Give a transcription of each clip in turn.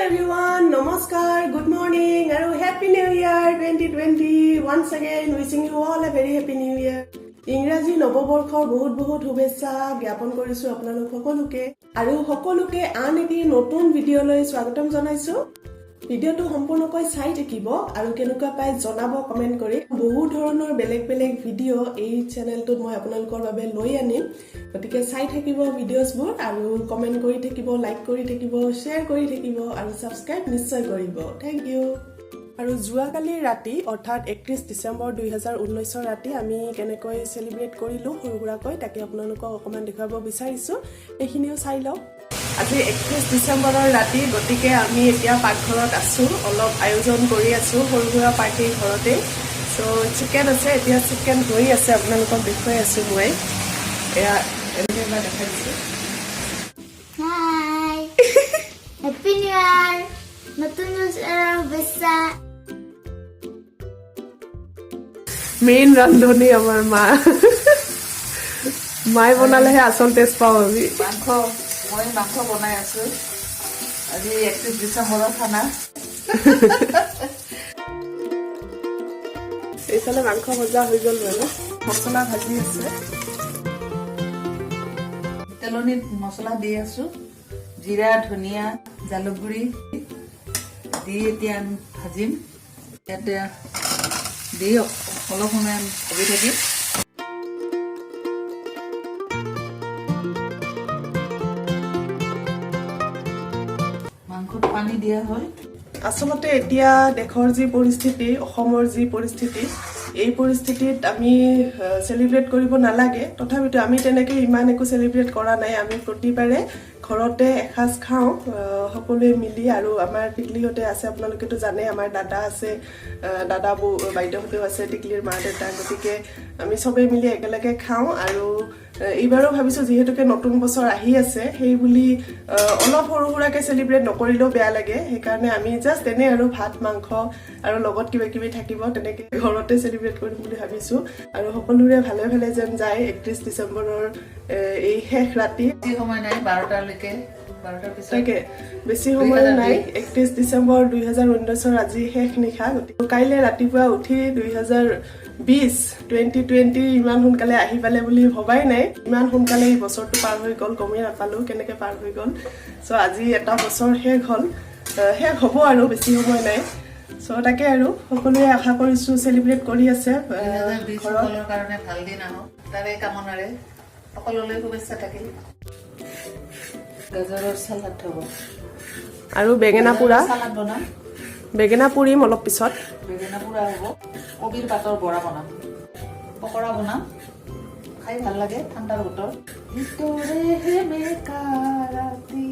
everyone, namaskar, good morning, and happy new year 2020. Once again, wishing you all a very happy new year. ইংৰাজী নৱবৰ্ষৰ বহুত শুভেচ্ছা জ্ঞাপন কৰিছো আপোনালোক সকলোকে আৰু সকলোকে আন এটি নতুন ভিডিঅলৈ স্বাগতম জনাইছো। ভিডিঅটো সম্পূৰ্ণকৈ চাই থাকিব আৰু কেনেকুৱা পাই জনাব কমেন্ট কৰি। বহু ধৰণৰ বেলেগ ভিডিঅ এই চেনেলটোত মই আপোনালোকৰ বাবে লৈ আনিম, গতিকে চাই থাকিব ভিডিঅ'ছবোৰ আৰু কমেন্ট কৰি থাকিব, লাইক কৰি থাকিব, শ্বেয়াৰ কৰি থাকিব আৰু সাবস্ক্ৰাইব নিশ্চয় কৰিব। Thank you. আৰু যোৱাকালি ৰাতি অৰ্থাৎ 31 ডিচেম্বৰ 2019 ৰাতি আমি কেনেকৈ সেলিব্ৰেট কৰিলো সৰুৰাকৈ তাকে আপোনালোকক অকমান দেখাব বিচাৰিছো, এইখিনিও চাই লওক। আজি 31 ডিচেম্বৰৰ ৰাতি, গতিকে আমি এতিয়া পাকঘৰত আছো, অলপ আয়োজন কৰি আছো সৰুৰা পাৰ্টিৰ ঘৰতে। সো চিকেন আছে, এতিয়া চিকেন হৈ আছে, আপোনালোকক দেখুৱাই আছো মই। এয়া এনেকৈ এবাৰ দেখাই দিছো। হাই হ্যাপি নিউ ইয়াৰ, নতুন বছৰৰ শুভেচ্ছা। মেইন ৰান্ধনি আমাৰ মা, মায়ে বনালেহে আচল টেষ্ট পাওঁ আমি। মই মাংস বনাই আছো আজি 31 ডিচেম্বৰৰ খানা। এইফালে মাংস ভজা হৈ গ'ল বাৰু, মছলা ভাজি আছে। তেলনিত মছলা দি আছো, জিৰা, ধনিয়া, জালুক গুড়ি দি এতিয়া আমি ভাজিম। ইয়াতে দি অলপ সময় ভাজি থাকিম। মাংসত পানী দিয়া হয়। আচলতে এতিয়া দেশৰ যি পৰিস্থিতি, অসমৰ যি পৰিস্থিতি, এই পৰিস্থিতিত আমি সেলিব্ৰেট কৰিব নালাগে, তথাপিতো আমি তেনেকে ইমান একো সেলিব্ৰেট কৰা নাই। আমি প্ৰতিবাৰে ঘৰতে এসাঁজ খাওঁ সকলোৱে মিলি, আৰু আমাৰ টিকলিহঁতে আছে, আপোনালোকেতো জানে আমাৰ দাদা আছে, দাদা বৌ বাইদেউহঁতেও আছে, টিকলিৰ মা দেউতা, গতিকে আমি চবেই মিলি একেলগে খাওঁ। আৰু এইবাৰো ভাবিছো যিহেতুকে নতুন বছৰ আহি আছে, সেই বুলি অলপ সৰু সুৰাকে সেলিব্ৰেট নকৰিলেও বেয়া লাগে, সেইকাৰণে আমি জাষ্ট এনে আৰু ভাত মাংস আৰু লগত কিবা থাকিব তেনেকে ঘৰতে সেলিব্ৰেট কৰিম বুলি ভাবিছো। আৰু সকলোৰে ভালে যেন যায় 31 ডিচেম্বৰৰ এই শেষ ৰাতি। বেছি সময় নাই, 12টালৈকে, 12টাৰ পিছত তাকে বেছি সময় নাই। 31 ডিচেম্বৰ 2019 আজি শেষ নিশা, গতিকে কাইলে ৰাতিপুৱা উঠি 2020 ইমান সোনকালে আহি পালে বুলি ভবাই নাই। ইমান সোনকালে এই বছৰটো পাৰ হৈ গ'ল, গমেই নাপালো কেনেকে পাৰ হৈ গ'ল। চ' আজি এটা বছৰ শেষ হ'ল, শেষ হ'ব আৰু বেছি সময় নাই। চ' তাকে আৰু সকলোৱে আশা কৰিছো সেলিব্ৰেট কৰি আছে। 2020 সকলৰ কাৰণে ভাল দিন আহক, তাৰে কামনাৰে সকলোলৈ শুভেচ্ছা থাকিল। গাজৰৰ চালাড হ'ব আৰু বেঙেনা পোৰা, চালাড বনাম, বেঙেনা পুৰিম অলপ পিছত। বেঙেনা পোৰা হ'ব, কবিৰ পাতৰ বৰা বনাম, পকৰা বনাম, খাই ভাল লাগে ঠাণ্ডাৰ বতৰ। ভিতৰে হেমে কাৰাতি,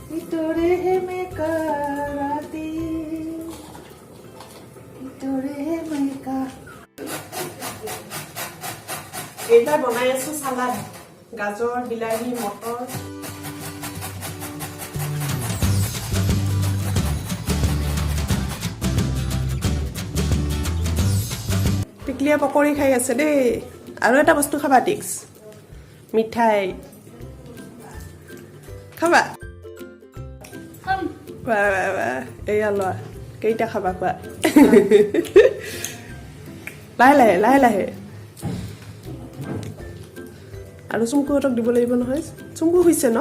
ভিতৰে হেমে কাৰাতি, ভিতৰে হেমে কা। এইটা বনাই আছো চালাড, গাজৰ, বিলাহী, মটৰ। টিকলিয়ে পকৰি খাই আছে দেই। আৰু এটা বস্তু খাবা টিক্স, মিঠাই খাবা? এয়া লোৱা, কেইটা খাবা কোৱা? লাহে লাহে। আৰু চুমকুহঁতক দিব লাগিব নহয়, চুমকু হৈছে ন?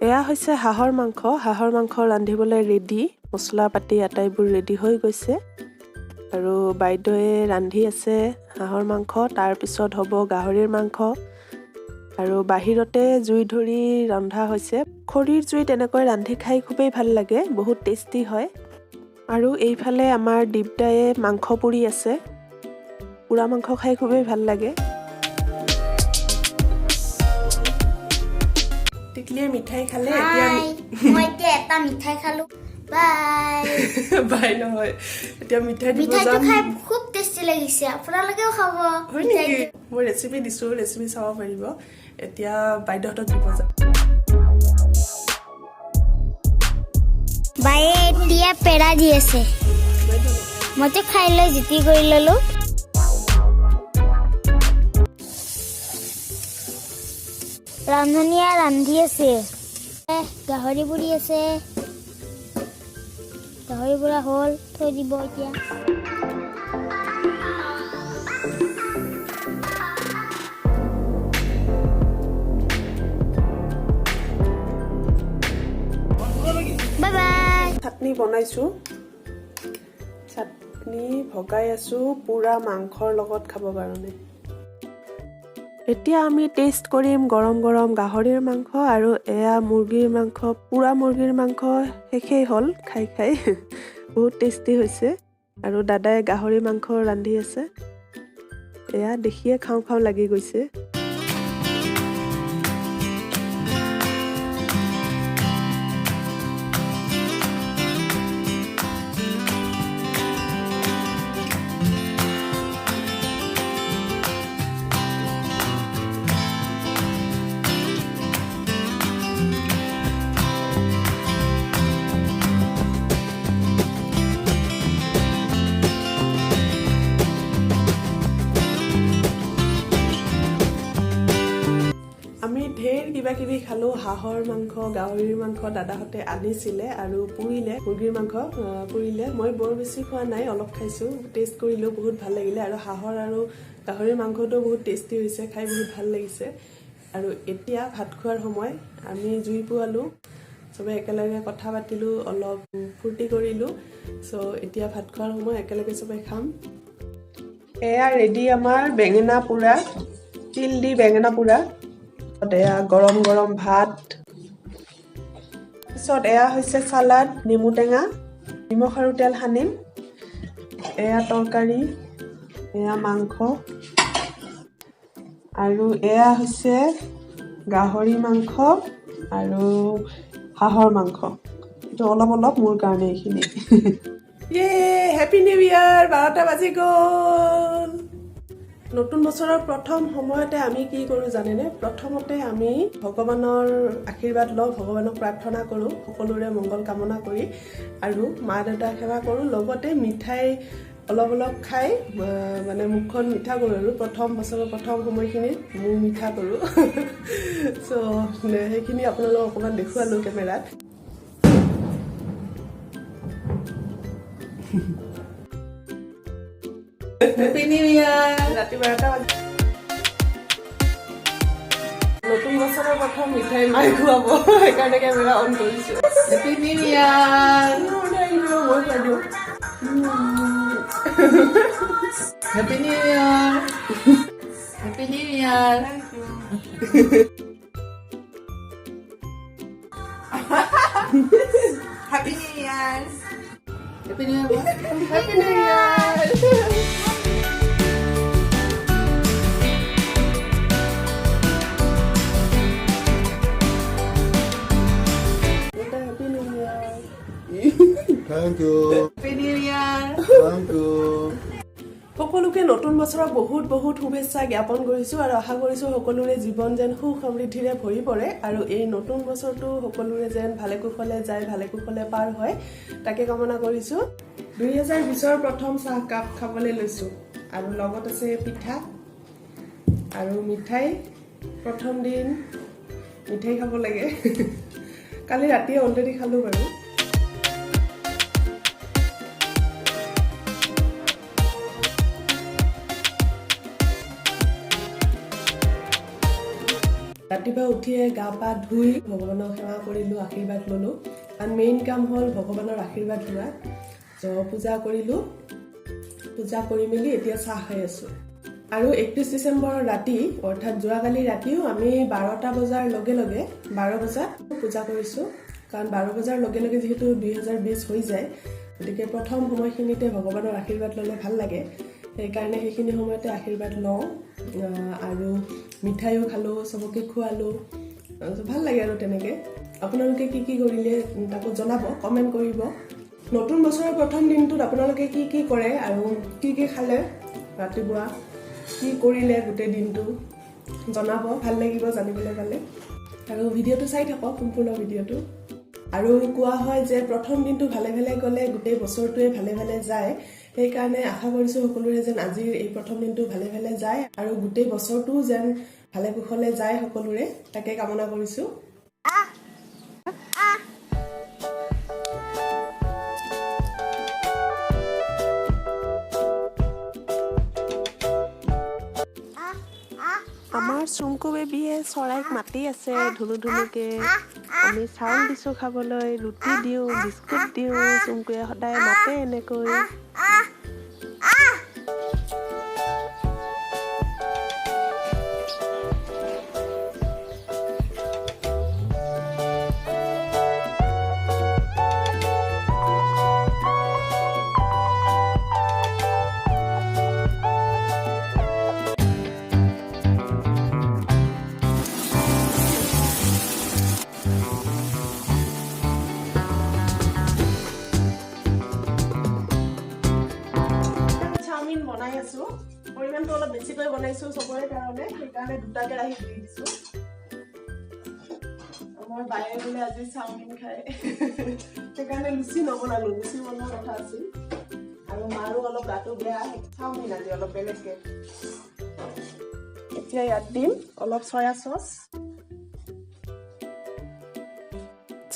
এয়া হৈছে হাঁহৰ মাংস। হাঁহৰ মাংস ৰান্ধিবলৈ ৰেডি, মছলা পাতি আটাইবোৰ ৰেডি হৈ গৈছে। আৰু বাইদেৱে ৰান্ধি আছে হাঁহৰ মাংস, তাৰপিছত হ'ব গাহৰিৰ মাংস। আৰু বাহিৰতে জুই ধৰি ৰন্ধা হৈছে। খৰিৰ জুইত এনেকৈ ৰান্ধি খাই খুবেই ভাল লাগে, বহুত টেষ্টি হয়। আৰু এইফালে আমাৰ দীপদায়ে মাংস পুৰি আছে, পুৰা মাংস খাই খুবেই ভাল লাগে। টিকলিয়ে মিঠাই খালে, এতিয়া মই এটা মিঠাই খালো। বাই। বাই নহয় এতিয়া মিঠাই দিব মিঠাইটো যাম খাই খুব টেষ্টি লাগিছে আপোনালোকেও খাব হয় নেকি মই ৰেচিপি দিছো ৰেচিপি চাব পাৰিব এতিয়া বাইদেউহঁতক দিব যাম বায়ে এতিয়া পেৰা দি আছে মইতো খাই লৈ জিতি কৰি ললো ৰান্ধনীয়ে ৰান্ধি আছে গাহৰি পুৰি আছে গাহৰি পুৰা হ'ল থৈ দিব এতিয়া বাই বাই চাটনি বনাইছো চাটনি ভগাই আছো পুৰা মাংসৰ লগত খাব কাৰণে এতিয়া আমি টেষ্ট কৰিম গৰম গৰম গাহৰিৰ মাংস আৰু এয়া মুৰ্গীৰ মাংস পুৰা মুৰ্গীৰ মাংস শেষেই হ'ল খাই খাই বহুত টেষ্টি হৈছে আৰু দাদাই গাহৰি মাংস ৰান্ধি আছে এয়া দেখিয়ে খাওঁ খাওঁ লাগি গৈছে ঢেৰ কিবা কিবি খালো হাঁহৰ মাংস গাহৰিৰ মাংস দাদাহঁতে আনিছিলে আৰু পুৰিলে মুৰ্গীৰ মাংস পুৰিলে মই বৰ বেছি খোৱা নাই অলপ খাইছো টেষ্ট কৰিলো বহুত ভাল লাগিলে আৰু হাঁহৰ আৰু গাহৰিৰ মাংসটো বহুত টেষ্টি হৈছে খাই বহুত ভাল লাগিছে আৰু এতিয়া ভাত খোৱাৰ সময় আমি জুই পোৱালো সবে একেলগে কথা পাতিলো অলপ ফূৰ্তি কৰিলো সো এতিয়া ভাত খোৱাৰ সময় একেলগে সবে খাম এয়া ৰেডি আমাৰ বেঙেনা পোৰা তিল দি বেঙেনা পোৰা এয়া গৰম গৰম ভাত পিছত এয়া হৈছে সালাড নেমু টেঙা নিমখ আৰু তেল সানিম এয়া তৰকাৰী এয়া মাংস আৰু এয়া হৈছে গাহৰি মাংস আৰু হাঁহৰ মাংস এইটো অলপ অলপ মোৰ কাৰণে এইখিনি ইয়ে হেপী নিউ ইয়াৰ 12টা বাজি গ'ল নতুন বছৰৰ প্ৰথম সময়তে আমি কি কৰো জানেনে প্ৰথমতে আমি ভগৱানৰ আশীৰ্বাদ লওঁ ভগৱানক প্ৰাৰ্থনা কৰো সকলোৰে মংগল কামনা কৰি আৰু মা দেউতা সেৱা কৰো লগতে মিঠাই অলপ অলপ খাই মানে মুখখন মিঠা কৰো আৰু প্ৰথম বছৰৰ প্ৰথম সময়খিনিত মুখ মিঠা কৰো সো সেইখিনি আপোনালোকক অকণমান দেখুৱালো কেমেৰাত হেপী নিউ ইয়াৰ ৰাতি 12টা বাজি নতুন বছৰৰ প্ৰথম মিঠাই মাই খুৱাব সেইকাৰণে কেমেৰা অন কৰিছো হেপী নিউ ইয়াৰ মই খাই দিওঁ happy new year happy new year happy new year happy new year happy new year Thank you. Happy New Year. Thank you. সকলোকে নতুন বছৰৰ বহুত বহুত শুভেচ্ছা জ্ঞাপন কৰিছো আৰু আশা কৰিছো সকলোৰে জীৱন যেন সুখ সমৃদ্ধিৰে ভৰি পৰে আৰু এই নতুন বছৰটো সকলোৰে যেন ভালে কুশলে যায় ভালে কুশলে পাৰ হয় তাকে কামনা কৰিছো 2020ৰ প্ৰথম চাহ কাপ খাবলৈ লৈছো আৰু লগত আছে পিঠা আৰু মিঠাই প্ৰথম দিন মিঠাই খাব লাগে কালি ৰাতি অলৰেডি খালো বাৰু ৰাতিপুৱা উঠিয়ে গা পা ধুই ভগৱানক সেৱা কৰিলো আশীৰ্বাদ ললো আৰু মেইন কাম হ'ল ভগৱানৰ আশীৰ্বাদ লোৱা পূজা কৰিলো পূজা কৰি মেলি এতিয়া চাহ খাই আছো আৰু 31 ডিসেম্বৰৰ ৰাতি অৰ্থাৎ যোৱাকালি ৰাতিও আমি 12টা বজাৰ লগে লগে 12 বজাত পূজা কৰিছো কাৰণ 12 বজাৰ লগে লগে যেহেতু 2020 হৈ যায় গতিকে প্ৰথম সময়খিনিতে ভগৱানৰ আশীৰ্বাদ ললে ভাল লাগে সেইকাৰণে সেইখিনি সময়তে আশীৰ্বাদ লওঁ আৰু মিঠাইও খালো সবকে খুৱালো ভাল লাগে আৰু তেনেকে আপোনালোকে কি কি কৰিলে তাকো জনাব কমেন্ট কৰিব নতুন বছৰৰ প্ৰথম দিনটোত আপোনালোকে কি কি কৰে আৰু কি কি খালে ৰাতিপুৱা কি কৰিলে গোটেই দিনটো জনাব ভাল লাগিব জানিবলৈ পালে আৰু ভিডিঅ'টো চাই থাকক সম্পূৰ্ণ ভিডিঅ'টো আৰু কোৱা হয় যে প্ৰথম দিনটো ভালে ভালে গ'লে গোটেই বছৰটোৱে ভালে ভালে যায় সেইকাৰণে আশা কৰিছোঁ সকলোৰে যেন আজিৰ এই প্ৰথম দিনটো ভালে ভালে যায় আৰু গোটেই বছৰটো যেন ভালে কুশলে যায় সকলোৰে তাকে কামনা কৰিছোঁ আমাৰ চুমকু বেবীয়ে চৰাইক মাতি আছে ধুনু ধুনুকে আমি চাউল দিছোঁ খাবলৈ ৰুটি দিওঁ বিস্কুট দিওঁ চুমকুৱে সদায় মাতে এনেকৈ বনাই আছো পৰিমাণটো অলপ বেছিকৈ বনাইছো সবৰে কাৰণে সেইকাৰণে দুটা কেৰাহী দি দিছো আমাৰ বাইৰে বোলে আজি চাওমিন খায় সেইকাৰণে লুচি নবনালো লুচি বনোৱাৰ কথা আছিল আৰু মাৰো অলপ গাটো বেয়া চাওমিন আজি অলপ বেলেগকে এতিয়া ইয়াত দিম অলপ চয়া চচ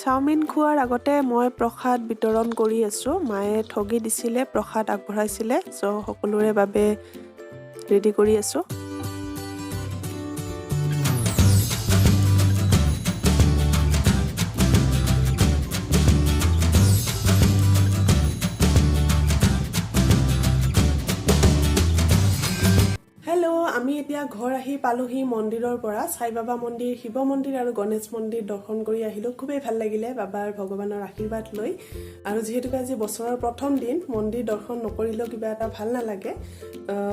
চাওমিন খোৱাৰ আগতে মই প্ৰসাদ বিতৰণ কৰি আছোঁ মায়ে ঠগি দিছিলে প্ৰসাদ আগবঢ়াইছিলে চ' সকলোৰে বাবে ৰেডি কৰি আছোঁ আমি এতিয়া ঘৰ আহি পালোহি মন্দিৰৰ পৰা সাই বাবা মন্দিৰ শিৱ মন্দিৰ আৰু গণেশ মন্দিৰ দৰ্শন কৰি আহিলো খুবেই ভাল লাগিলে বাবাৰ ভগৱানৰ আশীৰ্বাদ লৈ আৰু যেহেতু আজি বছৰৰ প্ৰথম দিন মন্দিৰ দৰ্শন নকৰিলেও কিবা এটা ভাল নালাগে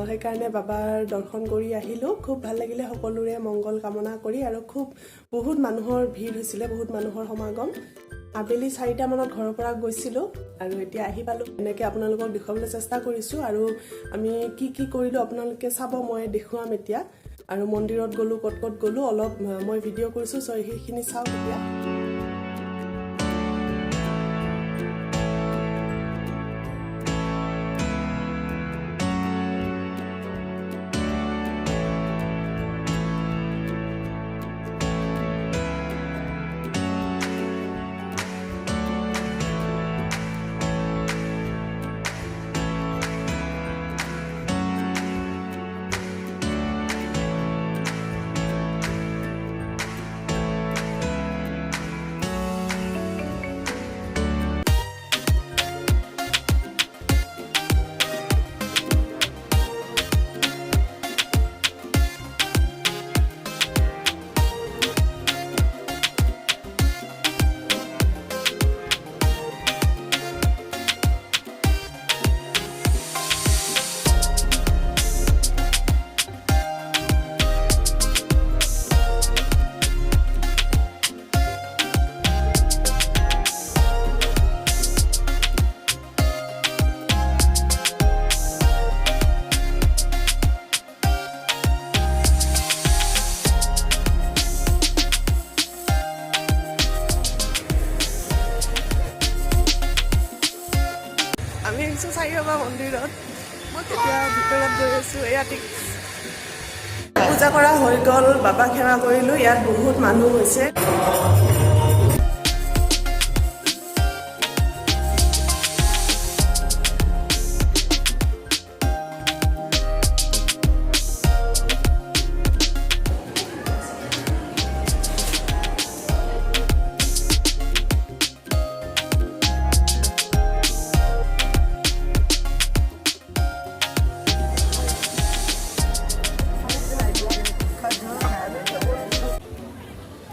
সেইকাৰণে বাবাৰ দৰ্শন কৰি আহিলো খুব ভাল লাগিলে সকলোৰে মংগল কামনা কৰি আৰু খুব বহুত মানুহৰ ভিৰ হৈছিলে বহুত মানুহৰ সমাগম আবেলি 4টা মানত ঘৰৰ পৰা গৈছিলো আৰু এতিয়া আহি পালো এনেকৈ আপোনালোকক দেখুৱাবলৈ চেষ্টা কৰিছো আৰু আমি কি কি কৰিলো আপোনালোকে চাব মই দেখুৱাম এতিয়া আৰু মন্দিৰত গলো কত কত গলো অলপ মই ভিডিঅ' কৰিছো সো সেইখিনি চাওক এতিয়া সাই বাবা মন্দিৰত মই তেতিয়া ভিতৰত গৈ আছো ইয়াত পূজা কৰা হৈ গ'ল বাবা সেৱা কৰিলো ইয়াত বহুত মানুহ হৈছে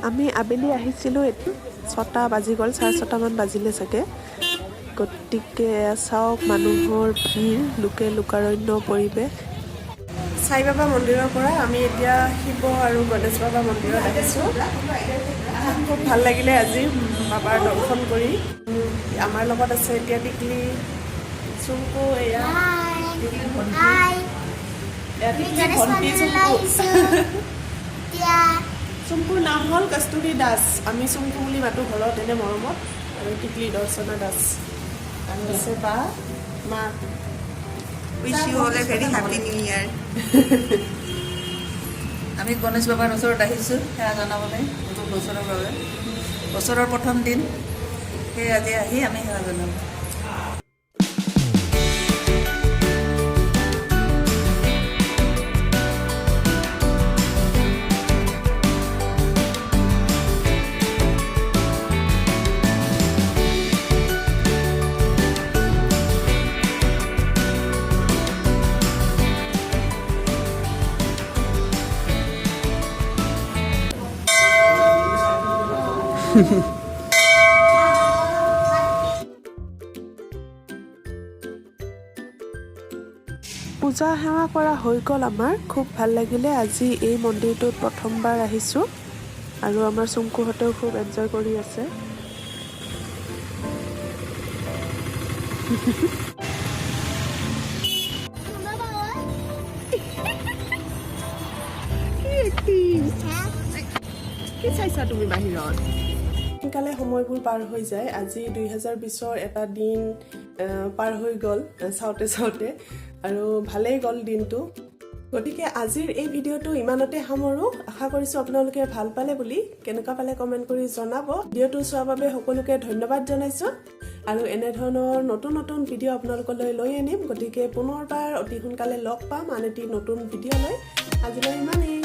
আমি আবেলি আহিছিলোঁ 6টা বাজি গ'ল 6:30মান বাজিলে চাগে গতিকে চাওক মানুহৰ ভিৰ লোকে লোকাৰণ্য পৰিৱেশ সাই বাবা মন্দিৰৰ পৰা আমি এতিয়া শিৱ আৰু গণেশ বাবা মন্দিৰত আহিছোঁ খুব ভাল লাগিলে আজি বাবাৰ দৰ্শন কৰি আমাৰ লগত আছে এতিয়া টিকলি চুমকু এয়া হাই এয়া আমি টিকলি গণেশ ভণ্টি মন্দিৰলৈ চুমকু আহিছোঁ এতিয়া চুমকুৰ নাম হ'ল কস্তুৰী দাস আমি চুমকু বুলি মাতো ঘৰত এনে মৰমত আৰু টিকলি দৰ্শনা দাস আৰু আছে বা মা উইচ ইউ অল এ ভেৰি হেপী নিউ ইয়াৰ আমি গণেশ বাবাৰ ওচৰত আহিছোঁ সেৱা জনাবলৈ নতুন বছৰৰ বাবে বছৰৰ প্ৰথম দিন সেই আজি আহি আমি সেৱা জনাম পূজা সেৱা কৰা হৈ গ'ল আমাৰ খুব ভাল লাগিলে আজি এই মন্দিৰটোত প্ৰথমবাৰ আহিছোঁ আৰু আমাৰ চুমকুহঁতেও খুব এনজয় কৰি আছে কি চাইছা তুমি বাহিৰত সোনকালে সময়বোৰ পাৰ হৈ যায় আজি 2020ৰ এটা দিন পাৰ হৈ গ'ল চাওঁতে চাওঁতে আৰু ভালেই গ'ল দিনটো গতিকে আজিৰ এই ভিডিঅ'টো ইমানতে সামৰো আশা কৰিছোঁ আপোনালোকে ভাল পালে বুলি কেনেকুৱা পালে কমেণ্ট কৰি জনাব ভিডিঅ'টো চোৱাৰ বাবে সকলোকে ধন্যবাদ জনাইছোঁ আৰু এনেধৰণৰ নতুন নতুন ভিডিঅ' আপোনালোকলৈ লৈ আনিম গতিকে পুনৰবাৰ অতি সোনকালে লগ পাম আন এটি নতুন ভিডিঅ' লৈ আজিলৈ ইমানেই